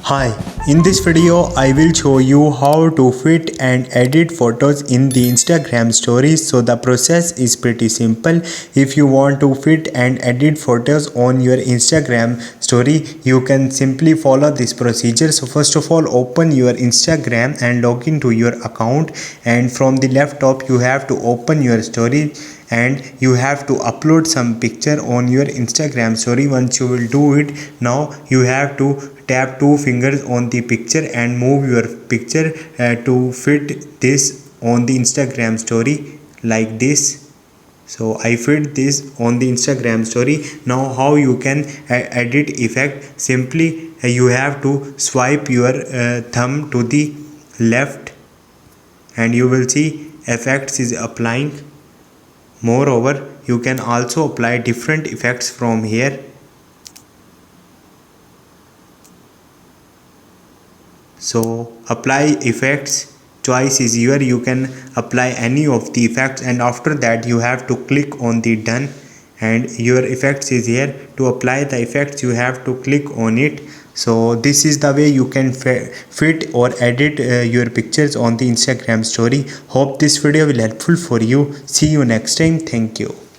Hi, in this video I will show you how to fit and edit photos in the Instagram stories. So the process is pretty simple. If you want to fit and edit photos on your Instagram story, you can simply follow this procedure. So first of all, open your Instagram and log into your account, and from the left top you have to open your story and you have to upload some picture on your Instagram story. Once you will do it, now you have to tap two fingers on the picture and move your picture to fit this on the Instagram story like this. So I fit this on the Instagram story. Now how you can edit effect? Simply you have to swipe your thumb to the left and you will see effects is applying. Moreover, you can also apply different effects from here. So apply effects, choice is here. You can apply any of the effects, and after that you have to click on the done and your effects is here. To apply the effects you have to click on it. So this is the way you can fit or edit your pictures on the Instagram story. Hope this video will helpful for you. See you next time. Thank you.